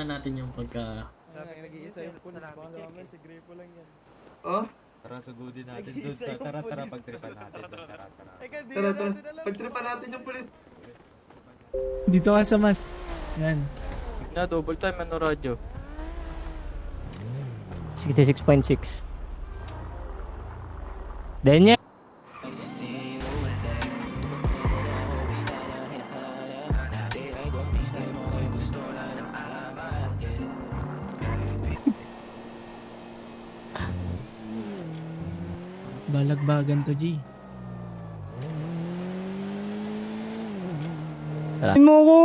na natin yung pagka... Nag-iisa yung pulis, baka naman si Gripo lang yan. Oh? Tara, sugudin natin doon. Tara, pagtripan natin doon. Tara. Tara. Pagtripan natin yung pulis. Dito ka sa mas. Yan. Na, double time, ano radyo? 66.6. Denya. Balagbagan to, G. Tarahin mo ko!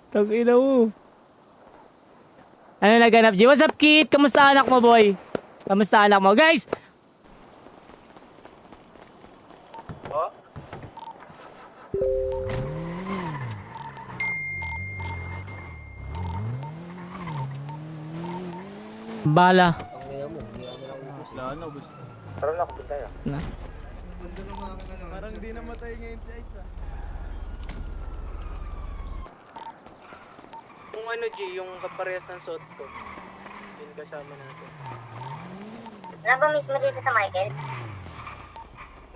Tag-ina mo. Ano naganap, G? What's up, kid? Kamusta anak mo, boy? Kamusta anak mo? Guys! Bala. Wala na, gusto. Na. Parang di namatay ngayon si Ice, ah. Kung ano, G, yung kaparehas ng suot ko. Yun kasama natin. Ano ba mismo dito sa Michael?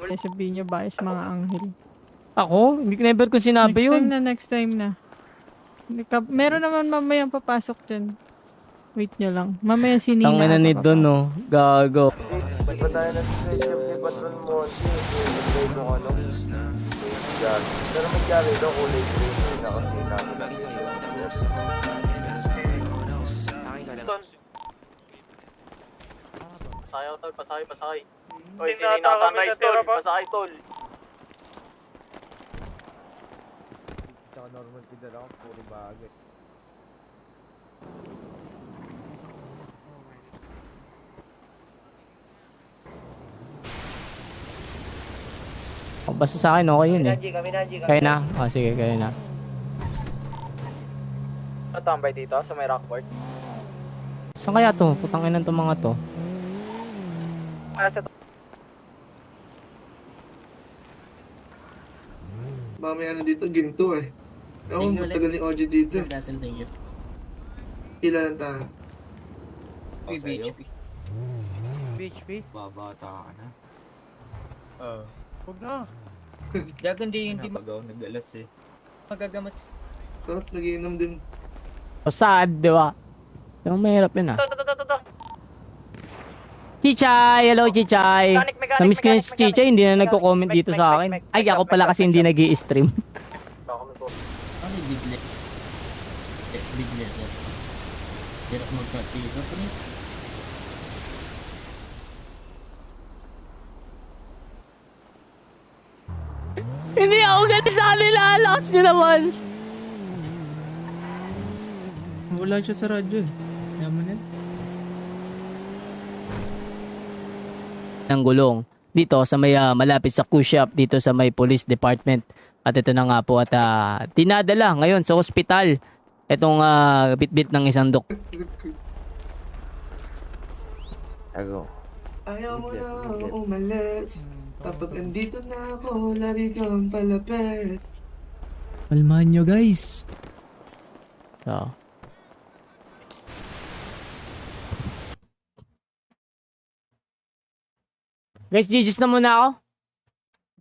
Kaya sabihin nyo ba is mga anghel. Ako? Hindi never ko sinabi yun. Next time na. Meron naman mamayang papasok dyan. Wait nyo lang. Mamaya sinina. Tangina ni Don, no? Gago. Ba't ba tayo nag-stretch up ni Patron Monty? Hindi mo ano? Pero magyari daw kulay green. Hindi namin Pasayaw, tol. Pasay. Oy, sinina sunrise, tol. Pasay, tol. Tsaka normal pida lang, puro bagay. Basta sa akin, okay yun eh. Kaya na? Oh, sige, kaya na. Natambay dito sa may rockboard. Saan kaya to? Putang ina to mga to. Mamaya ano dito, ginto eh. Ako, matagal ni OG dito. Castle, thank you. Pila lang tayo. BHP? Babata ka na. Huwag na. Dagan hindi napagaw, nag-alas eh. Magagamot. Sarap, nagiinom din. O sad, di ba? Yung mahirap yun ah. Chichay! Hello, Chichay! Namiss ko yung Chichay, hindi na nagko-comment dito sa akin. Ay, ako pala kasi hindi nag-i-stream. Ano yung big letter? Big letter. Hirap magkatiga pa rin. Hindi ako ganun sa kanila. Lakas nyo naman. Wala siya sa radyo eh. Yaman yan. Ng gulong dito sa may malapit sa Q-shop dito sa may police department. At ito na nga po at dinadala ngayon sa ospital itong bitbit ng isang Ako. Ayaw mo na umalis. Kapag andito na ako, lagi kang palapit. Kalmahan nyo, guys. So. Guys, GG's na muna ako.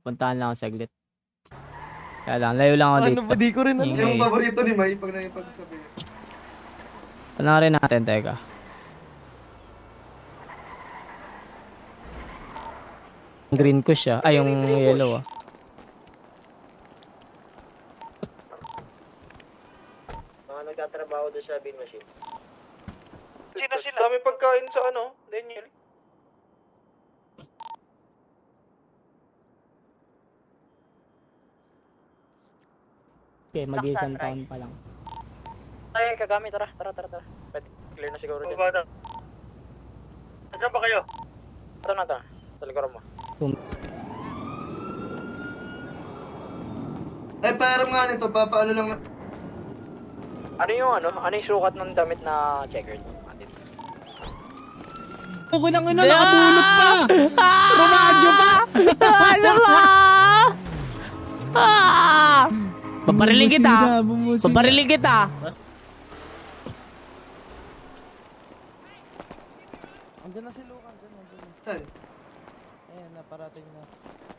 Puntahan lang ako saglit. Kaya lang, layo lang ako dito. Ano ba, di ko rin alam. Yung paborito ni May, pag nangipagsabihin. Panoorin natin, teka. Green ko siya. Ay, yung yellow ah. Mga nagtatrabaho doon sa bin machine. Sino sila? Dami pagkain sa ano, Daniel. Okay, mag-isang taon pa lang. Ay, kagami, tara. Pwede, clear na siguro dyan. Saan ba kayo? Ito na, sa likuran mo. Ay, parang nga nito, papaano lang. Ano yung sukat ng damit na checkered? Okay lang ina, nakabulot pa! Rumadyo pa! Ano ba? Papariling kita! Bumusin ka. Papariling kita! Andyan na si Lucan, andyan na. Saan? Ayan, naparating na.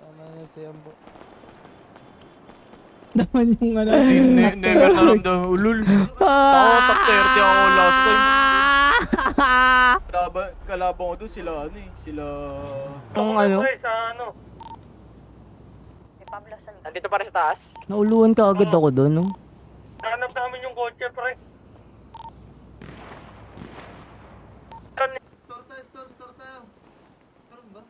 Sama na si Ambo. Naman yung ano. Never naramdaman ulul. Ako, top 30 ako last time. Kalabang ko doon sila ano eh. Sila... Ang ano? Sa ano? Nandito pa rin sa taas? Nauluan ka agad ako doon, no? Hanap namin yung kotse, pre. Store tayo. Karoon ba?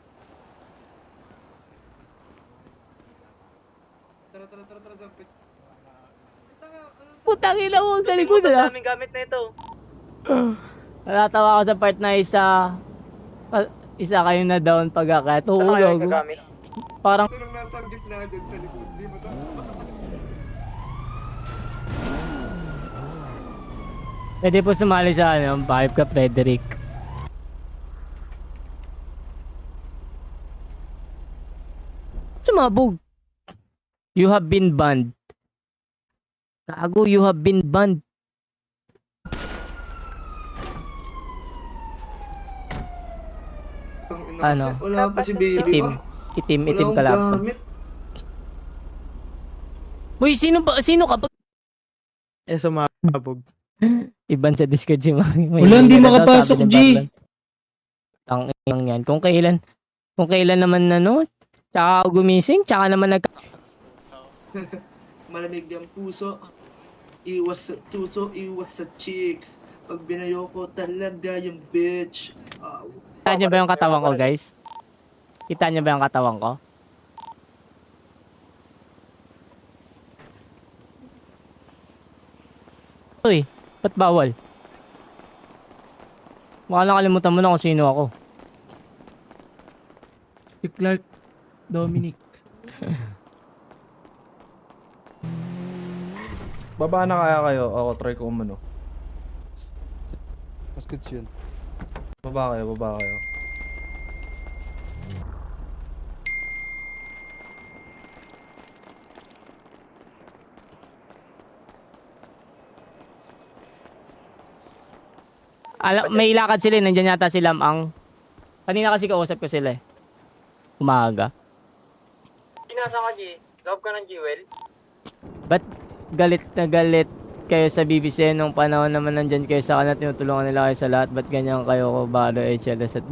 Tara, gampit. Putang ina mo, ang galing ko na. Daming gamit na ito. Natatawa ako sa part na isa kayo na down pagkakat. Oo, gago. Parang Ito nang nasa gitna dyan sa likod. Di ba pwede po sumali sa ano, vibe ka, Frederick. Sumabog. You have been banned. Gago, you have been banned. Ano? Wala pa si baby Itim. ko. Itim kalapad. Uy, sino ka ba? Sumabog. Iban sa Discord si Mami. Wala, hindi makapasok, G. Ang inang yan. Kung kailan naman ano, tsaka ako gumising, tsaka naman Malamig yung puso. Iwas sa tuso, iwas sa cheeks. Pag binayo ko talaga yung bitch. Kita niyo ba yung katawan ko, guys? Kita niyo ba yung katawan ko? Uy, ba't bawal? Baka nakalimutan mo na kung sino ako. Si Clark Dominic. Baba na kaya kayo? Ako try ko umano. Mas good yun. Baba kayo. May lakad sila, nandiyan yata si Lamang. Kanina kasi kausap ko sila eh. Umaga. Kinasa ka, G. Love ka ng Jewel. Ba't galit na galit kayo sa BBC nung panahon naman nandyan kayo sa kanila, tinutulungan nila kayo sa lahat? Ba't ganyan kayo ko bado HLS at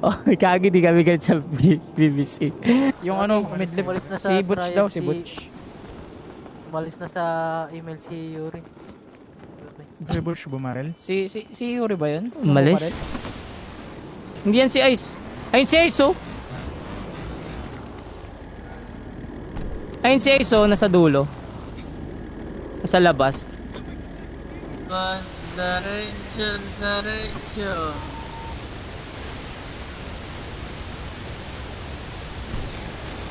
oh, kagi di kami galit sa BBC. Yung ano, midlip, si Butch daw, si Butch. Umalis na sa email si Yuri. Si Butch bumarel. Si Yuri ba yun? Umalis? Hindi yan si Ice. Ayun si Ice oh. Ayun si Ice oh, nasa dulo. Nasa labas. Mas diretso.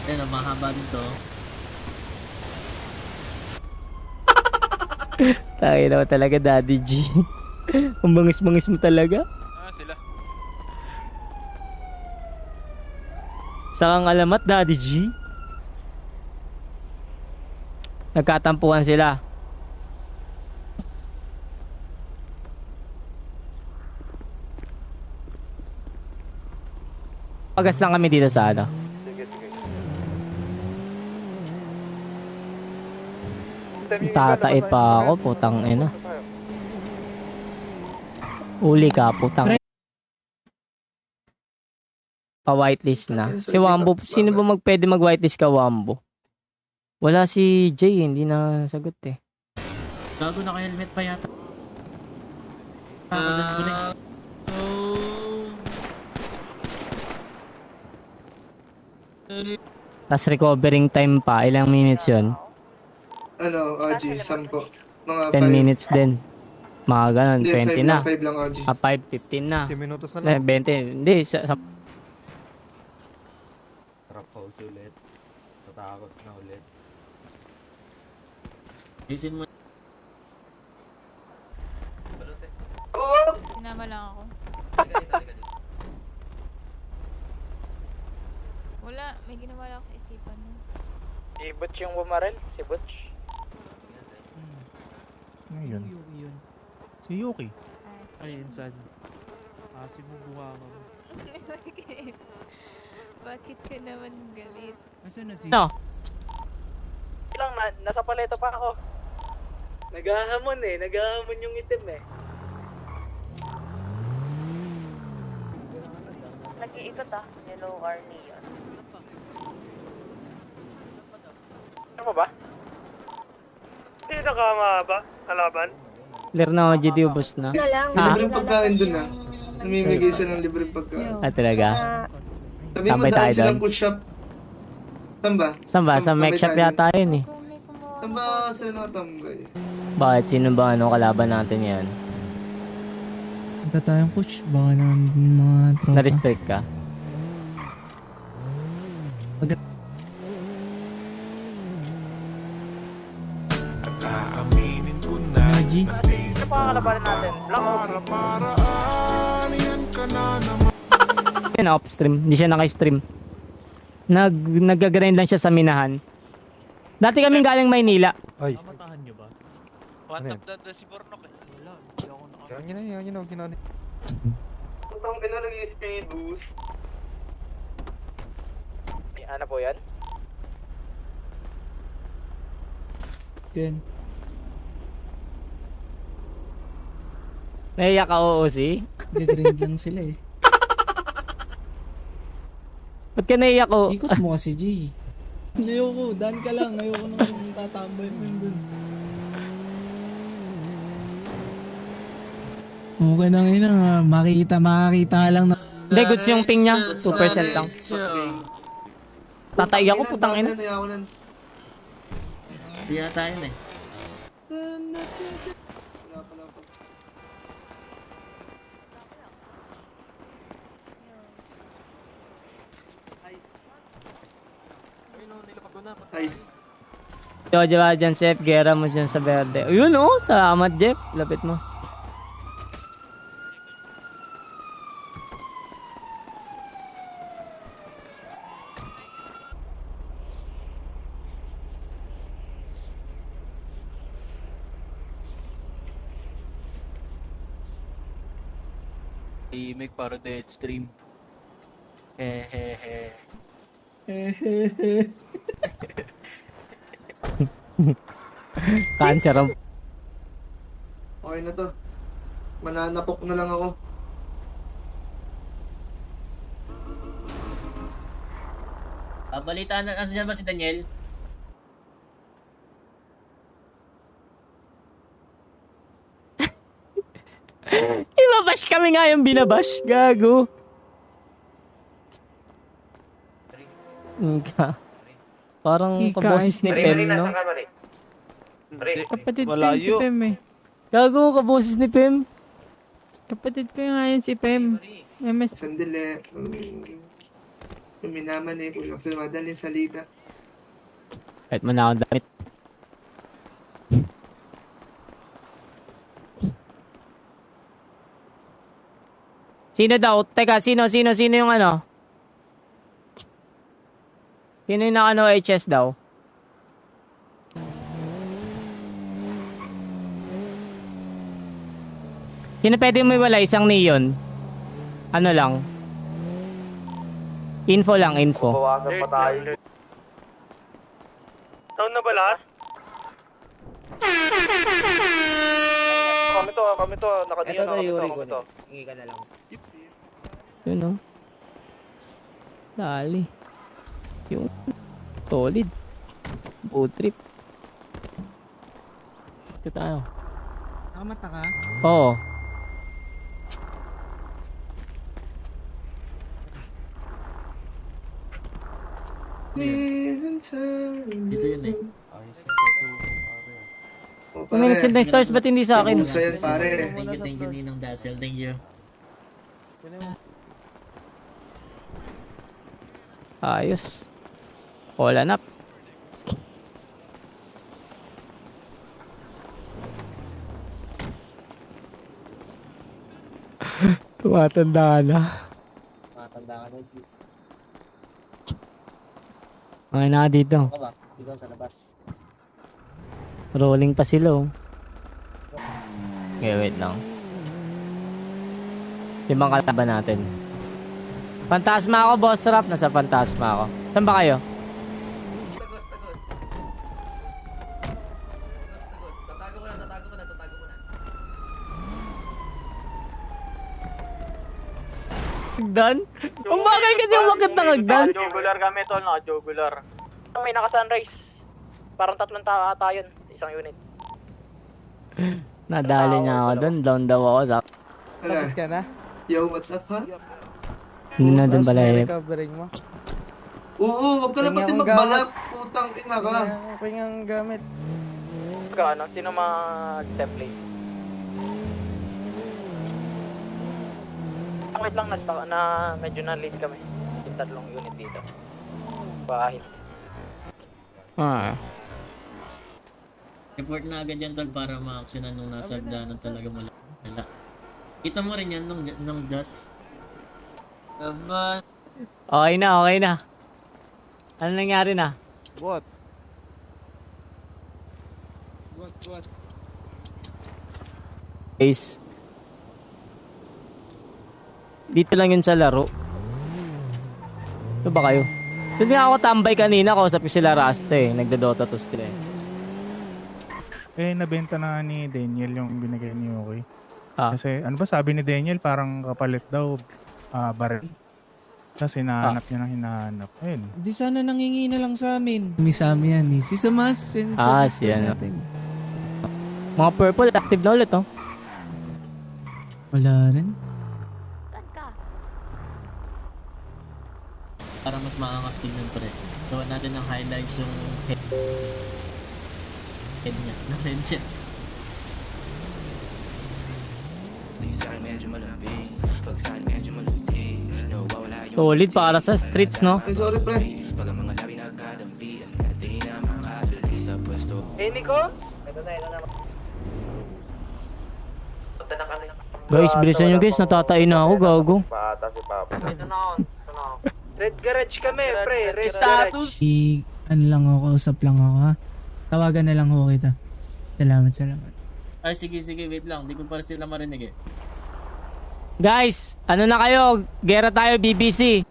Ayun, mahaba nito. Tayo na talaga, Daddy G. Ang bangis-bangis mo talaga. Sila. Saan ang alamat, Daddy G? Nagkatampuhan sila. Pagas lang kami dito sa ano. Tatae pa ako, putang ina. Uli ka, putang. Pa-whitelist na. Si Wambo, sino ba pwede mag-whitelist ka, Wambo? Wala si Jay, hindi na sagot eh. Gago, naka-helmet pa yata. Tas recovering time pa, ilang minutes yun? Ano, OG, 10. Mga 10 minutes din. Mga ganun, 20 na. 5 lang, OG. 5, 15 na. 10 minutos na lang. 20, hindi. Trap house ulit. Tatakot na ulit. Ayusin mo. Sinama lang ako. Wala, may ginawa lang sa isipan mo. Si Butch yung bumarel? Si Butch? Ngayon. Si Yuki. Ayun, sad. Asim mo buha mo. Bakit ka naman galit? Asan na si... No. Lang, nasa paleta pa ako. Naghahamon yung itim eh. Nag-iikot yellow or neon. Ano ba? Hindi nakamahaba, kalaban. Clear na ako, GD, ubos na. Ano lang, Ah. Libreng pagkain dun Namimigay siya ng libreng pagkain. Ah, talaga? Sabi mo Tambay tayo dahil silang doon. food shop. Saan ba? Saan ba? Sa Tambay mech shop tayo. yata yun eh. Saan ba sila nakatambay? Bakit? Sino ba kalaban natin yan? Punta tayong coach. Baka naman yung mga tropa. Na-restrict ka? Naji. Ano pa ang kalabanin natin? Black Yan, off-stream. Hindi siya naka-stream. Nag-grind lang siya sa minahan. Dati kaming galing Maynila. Ay. Matahan nyo ba? One tap na si Bornok eh. Wala. Hindi ako naka... Yan, ginani. Putang ina nag-speed boost. Ano po yan? Yan. Naiyak ka, OOC? Detrend lang sila eh. Ba't ka naiyak, o? Ikot mo kasi, G. Ayoko, daan ka lang. Ayoko nang tatambay mo yun dun. Okay nang ina, makakita lang na. Hindi, goods yung ping niya. 2% lang. Tatay ako, putang ina. Hindi na tayo na eh. Nice. Yo, diba dyan, Seth? Gera mo dyan sa verde. Ayun, oh. Salamat, Jeff. Lapit mo. Imig para dead stream. Hehehe. Cancer ang... Okay na to. Mananapok na lang ako. Balitaan na, nasa dyan ba si Daniel? Ibabash kami nga yung binabash. Gago. Ika. Parang Ika, kaboses ni Pem, no? Kapatid ko yun si Pem eh. Gago, kaboses ni Pem. Kapatid ko nga yun si Pem. MS. Sandali. Minaman eh. Kung sa madaling salita. Kahit mo na akong damit. Sino daw? Teka, sino yung ano? Sino yung naka-no HS daw? Sino pwede mo iwala? Isang neon? Ano lang? Info lang, info. Bawasan pa tayo. Down na ba lahat? Kami to, nakadiyan na kami to. Hingi ka na lang. Yun, no? Dali. Yung solid. Boat trip. Ito tayo. Nakamata ka? Oo. Dito yun eh. Ayos na po. Kung may nag-send ng stars, ba't hindi sa akin? Uso yan, pare. Thank you, Ninong Dazzle. Thank you. Ayos. All up. Tumatanda na. Matanda ka na. Mga na dito. Ako ba? Ikaw sa labas. Rolling pa sila, oh. Okay, wait lang. Limang kalaban natin. Fantasma ako, boss rap. Nasa Fantasma ako. Saan ba kayo? Tatago mo na. Hagdan? Ang bagay kasi umakit ng hagdan. Naka-jugular kami, tol. Naka-jugular. May naka-sunrise. Parang 3 tao ata yun. Isang unit. Nadali niya ako doon. Down daw ako. Tapos ka na? Yo, what's up, ha? Hindi na doon pala eh. Recovering mo. Oo, huwag ka na pati magbalak. Putang ina ka. Okay nga ang gamit. Ano? Sino mag-template? Wait lang, medyo na-late kami. Yung 3 unit dito. Bahit. Report na agad yan tol para ma-actionan nung nasa hagdanan talaga wala. Kita mo rin yan nung dust. Aba. Okay na. Ano nangyari na? What? Ace. Dito lang yun sa laro. Ito ba kayo? Doon nga ako tambay kanina, kausap ko sila Rasta eh. Nagdodota to sila eh. Nabenta na ni Daniel yung binigay ni Yuki. Ah. Kasi ano ba sabi ni Daniel, parang kapalit daw baril. Kasi hinahanap niya ng hinahanap. Ayun. Di sana nangingi na lang sa amin. Misami yan eh. Si Samas. Siya na. Mga purple, active na ulit oh. Wala rin. Para mas maangas tingnan pre. Gawa natin ng highlights yung head niya. Solid para sa streets no? Ay, sorry, pre. Nico? Ito na. Guys, bilisan nyo guys, natatain na ako, gago. Paata si Papa. Ito na ako. Red garage kami, pre. Red Status! Ano lang ako, kausap lang ako ha. Tawagan na lang ako kita. Salamat. Ay sige, wait lang. Di ko pa sila marinig eh. Guys, ano na kayo? Gera tayo, BBC.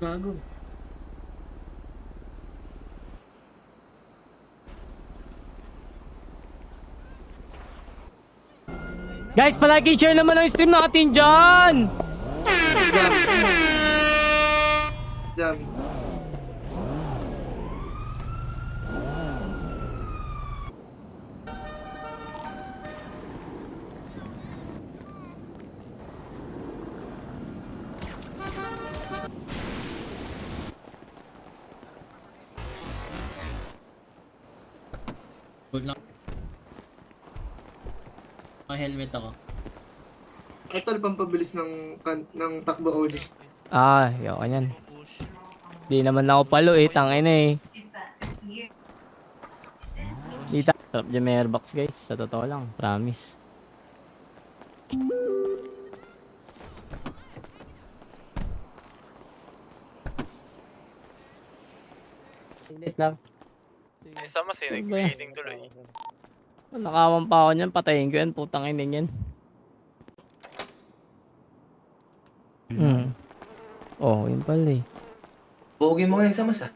Gago. Guys, palagi share naman ang stream natin dyan! Dami. Hold lang. Helmet ako. Tol, pampabilis ng takbo Oli. Yaw kanyan. Di naman ako palo eh, tangin eh. Dita, sarap dyan may airbox guys, sa totoo lang, promise. Silit lang. Sama nag-bleeding tuloy. Nakawan pa ako niyan, patayin ko yan, putang ina yan. Yun pala eh. Bogey mo ngayon sa masa.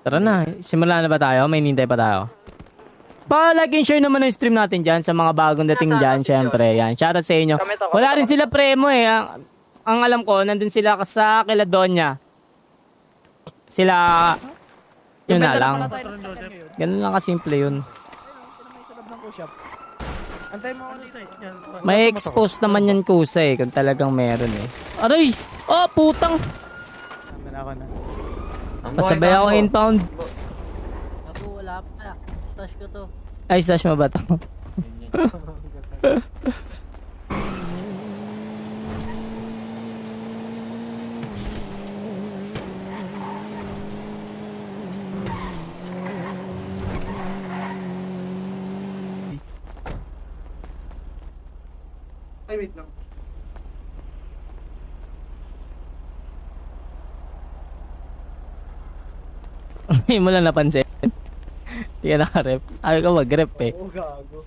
Tara na, simula na ba tayo? May nintay pa tayo. Like and share naman ang stream natin dyan sa mga bagong dating dyan, syempre. Yan, shoutout sa inyo. Wala rin sila premo eh. Ang alam ko, nandun sila sa Kiladonia. Sila, yun na lang. Ganun lang kasimple yun. May expose naman yan kusa eh, kung talagang meron eh. Aray! Oh, putang! Pasabay ako inbound. Ako, wala pa. Stash ko to. Ay, stash mo ba ito? Ay, wait lang. Hindi mo lang napansin. Hindi ka naka-rep. Sabi ko mag-rep eh. Oo, gago.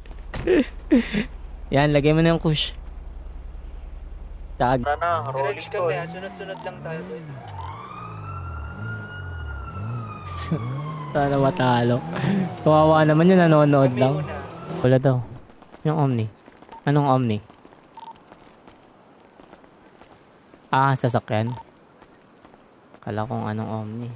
Yan, lagay mo na yung kush. Tag. Na, rolling call. Sunod-sunod lang tayo. Sana matalo. Kawawa naman yun, nanonood lang. Wala daw. Yung Omni. Anong Omni? Ah, sasakyan. Kala kong anong Omni.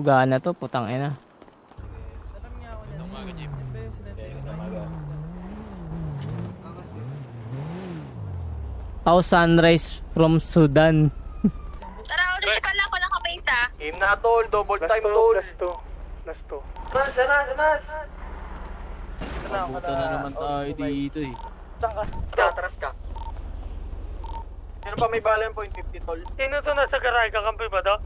Pugaan na to, putang ina. Pau Sunrise from Sudan. Tara, ulit pala ako lang kamay isa. Game na tol, double time tol. Last two. Sanas. Puta na naman tayo dito eh. Saan ka? Atras ka. Sino pa may bala yung point 50 tol? Sino to nasa garay? Kakampi ba to?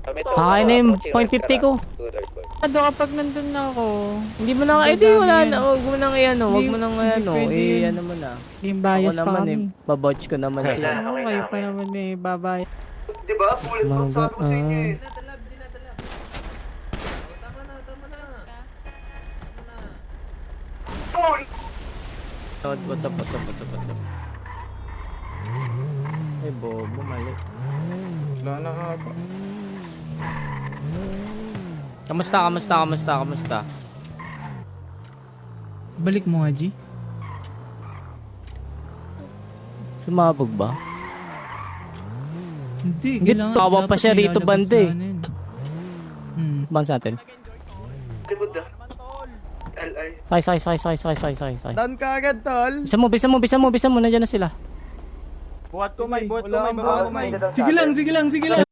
Akin na yung point 50 ko. Ado kapag nandun na ako. Hindi mo na, eh di wala na. Huwag mo nang iyan, huwag mo nang iyan. Eh, ano mo na. Yung bias Ako pa naman kami. babotch ko naman siya. Oo, kayo pa naman may babay. Diba? Pulit mo sa ako sa inyo eh. What's up? Ay, bobo, mali. Wala na nga pa. Kamusta? Balik mo nga, G. Sumabog ba? Hindi, Hindi, tawa pa siya rito, bande. Ban sa atin. Likod ah. LI. Say. Down ka agad, tol. Bisa mo, nandiyan na sila. Buhat ko may. Sige lang.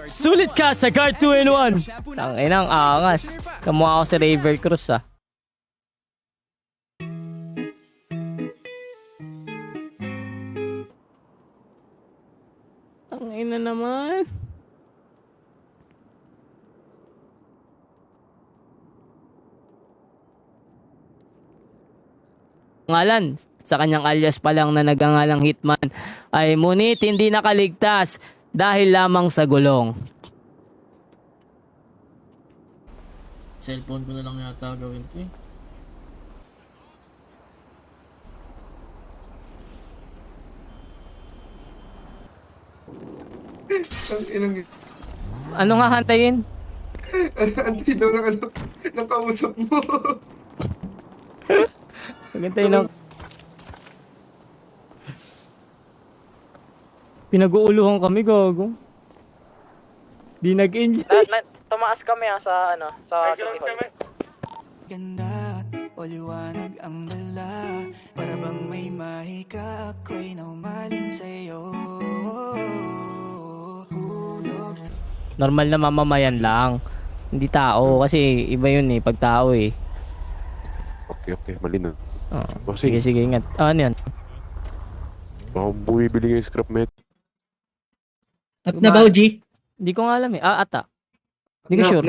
Sulit ka sa guard 2 in 1. Tanginang angas. Kamukha ako si Raver Cruz ah. Tangina naman. Ngalan sa kanyang alias pa lang na nagangalang Hitman ay ngunit hindi nakaligtas dahil lamang sa gulong. Cellphone ko na lang yata gawin to eh. Ang inang Ano nga hantayin? Anti daw ng kausap mo. Pagantay lang. Pinag-uuluhan kami, gago. Di nag-enjoy. Tumaas kami sa City Hall. Ganda o liwanag ang dala, para bang may mahika, ako'y naumaling sa'yo. Normal na mamamayan lang. Hindi tao. Kasi iba yun eh. Pag tao eh. Okay. Malinaw. Oh, sige, ingat. Ano yan? Bumibili ng scrap met. At na ba, G? Hindi ko nga alam eh. Ata. Hindi ko sure.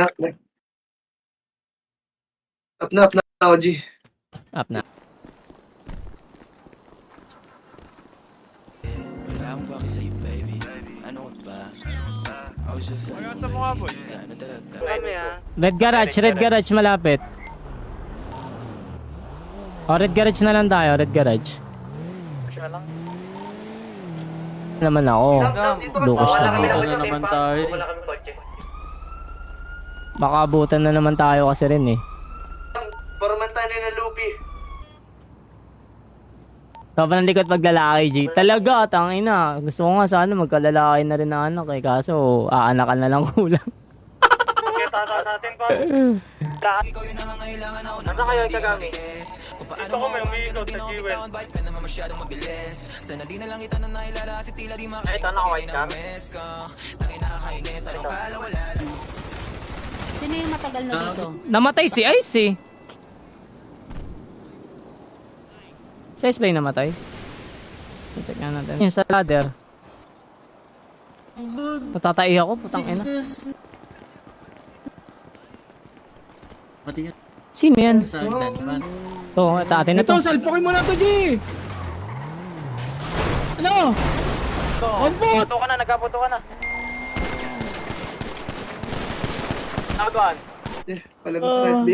Up na, OG. Up na. Wala akong baki sa'yo, baby. Ano ba? Sa mga boy. Red garage malapit. Red garage na lang tayo, red garage. Siya lang. Naman ako. Lukas na. Dito na naman tayo. Wala kami kotse. Baka abutan na naman tayo kasi rin eh. Paramantan na Lupi. Sobrang likot paglalaki, G. Talaga, tangina. Gusto ko nga sana magkalalaki na rin na anak eh. Kaso, aanakan na lang kulang. Tata natin pa. Nasa kayo kagami? Ito ko may umiikot sa G-Well. Ay, ito naka-white cam. Sino yung matagal na dito? Namatay si Ice eh. Si Ice ba yung namatay? Check nga natin. Yung sa ladder. Natatai ako, putang ina. Pati yan. Sino yan? Sa hagdan. Oo, atin na to. Ito, salpokin mo na to, G! Ano? Gago. Puto ka na, nagkaputo ka na. Nakaduan. Alam mo sa FB?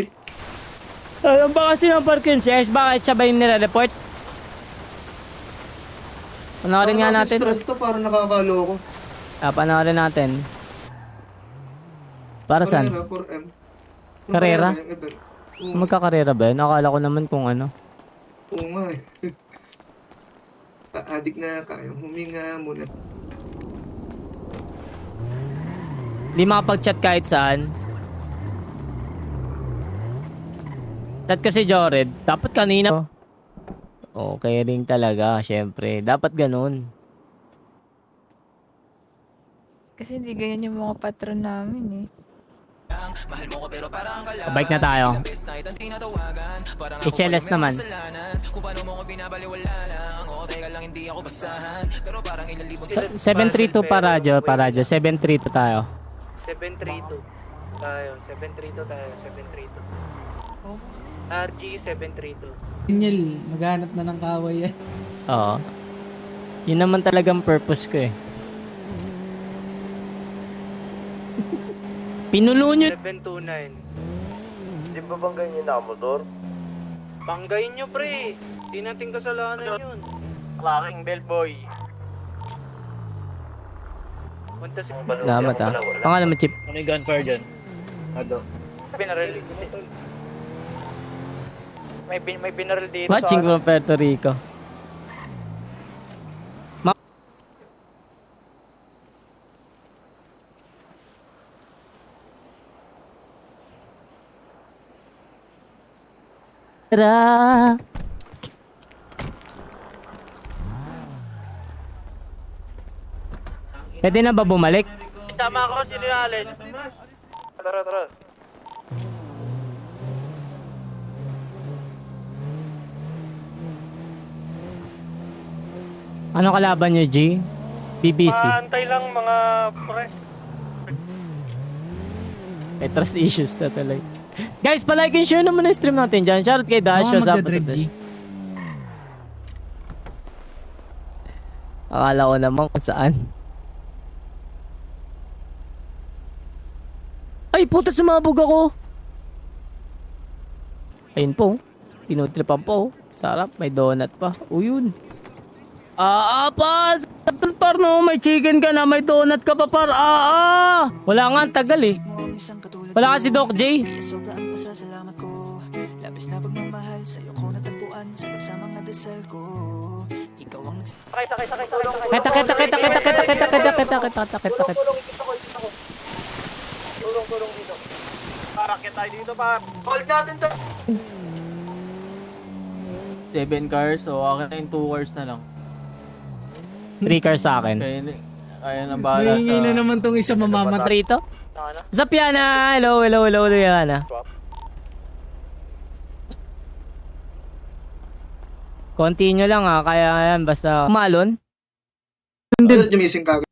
Ano ba kasi yung Parkinson's? Bakit siya ba yung nire-report? Panoorin nga natin. Stress to, parang nakakaloko. Panoorin natin. Para saan? Karera? Magkakarera ba yun? Akala ko naman kung ano. Oo nga eh. Adik na kayo, huminga muna. Hindi makapag-chat kahit saan. Chat kasi Jored, dapat kanina. Okay ring talaga, syempre. Dapat ganun. Kasi hindi ganyan yung mga patron namin eh. Bike na tayo. HLS naman. 732 pa radyo, 732 tayo. 732 tayo, 732 tayo, 732. RG 732. Daniel, maghanap na ng kaway yan. Oo. Yun naman talagang purpose ko eh. Pinulo nyo. 729. Di ba banggayin yung nakamotor? Banggayin nyo pre. Di natin kasalanan yun. Clarking Bellboy. Punta si... Salamat ah. Pangalan mo Chip. Ano yung gunfire dyan? Ado. Binaril. May binaril dito Watching from Puerto Rico. Pwede na ba bumalik? Tama ako si Alex. Tara. Ano kalaban nyo, G? BBC. Paantay lang mga pre. May trust issues na talaga. Guys, palike and share naman na stream natin dyan. Shoutout kay Dash. Akala ko naman kung saan. Ay, puta, sumabog ako. Ayun po. Tinutripan po. Sarap, may donut pa. O yun. Pas! Par no, may chicken ka na, may donut ka pa par. Wala nga, ang tagal eh. Wala ka si Doc J. Sobrang pasasalamat ko. Labis na pagmamahal sa'yo ko natagpuan. Sabat sa mga dasal ko. Ikaw ang Kita. Tulong dito. Parakit tayo dito pa. Hold natin to. 7 cars, so akin 2 cars na lang. 3 cars sa akin. Kaya na bahala sa... Mahingi na naman tong isa mamamat. Rito? What's up, Yana? Hello, Yana. Continue lang kaya yan, basta umalon.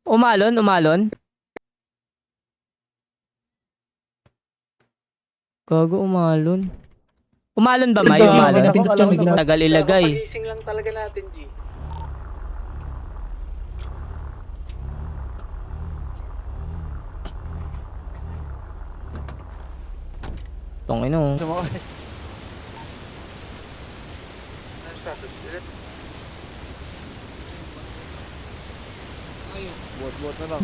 Umalon. Gago, umalon. Umalon ba, May? Umalon. Tagal ilagay. Pagising lang talaga natin, G. Tongin o. Bot na lang.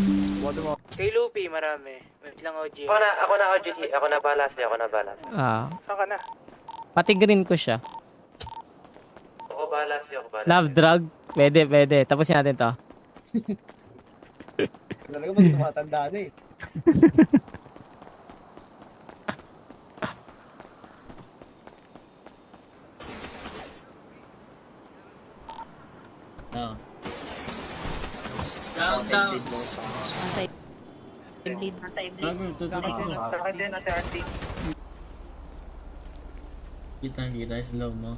Kay Lupi, marami. Wait lang, OG. Ako na, OG. Ako na balas. Saan ka na? Pati green ko siya. Ako balas. Love drug? Pwede. Tapusin natin to. Talaga mag tumatanda na eh. Down. Kita slow mo.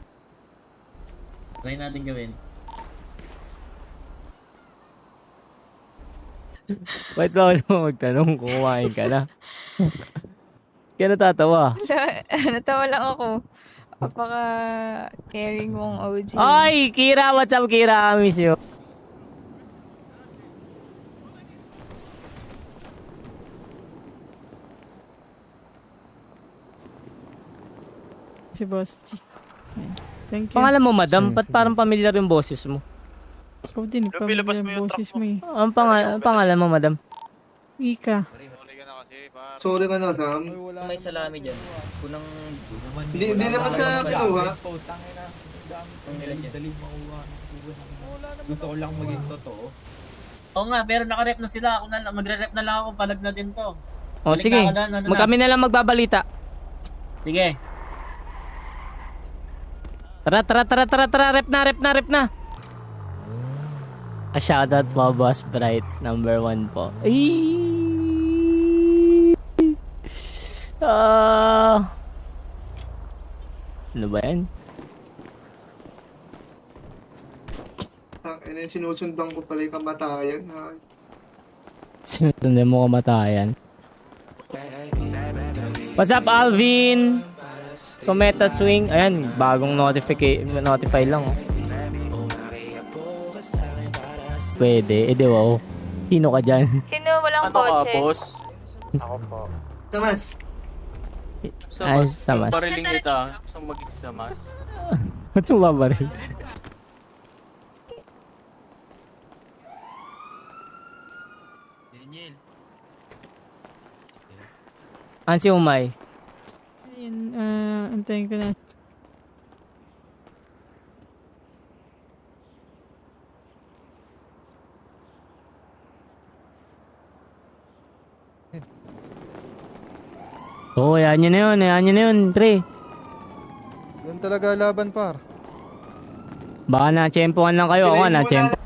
Try natin gawin. Wait, bawal mo magtanong kung kumain ka na. Kaya natatawa. Natawa lang ako. Apaka-caring mong OG. Ay, Kira! What's up, Kira? I miss you. Si Boss G. Ayan. Thank you. Pangalan mo, madam? Ba't parang pamilyar yung boses mo? Ikaw din, pamilya yung boses mo eh. Ang pangalan mo, madam? Ika. Sorry ka na, Sam. May salami dyan. Kunang... Hindi naman ka kinuha. Gusto ko lang maging totoo. Oo nga, pero nakarep na sila. Ako na lang, magre-rep na lang ako, palag na din to. O Balik sige, na ako doon, ano na? kami na lang magbabalita. Sige. Tara, rep na. A shoutout po, Boss Bright, number 1 po. Ano ba yan? Sinusundan ko pala yung kamatayan, ha? Sinusundan mo kamatayan. What's up, Alvin? Cometa Swing. Ayan, bagong notify lang. Oh. Pwede. Di wow. Sino ka dyan? Sino walang kotse? boss? Ako po. Samas. Ay, Samas. Bariling kita. Gusto mag-isamas. Ba't sumabaril? Si Umay? Ayun, antayin ko na. Oo, yan yun, pre. Doon talaga laban, par. Baka na-tsempohan lang kayo. Ako nga, na-tsempo.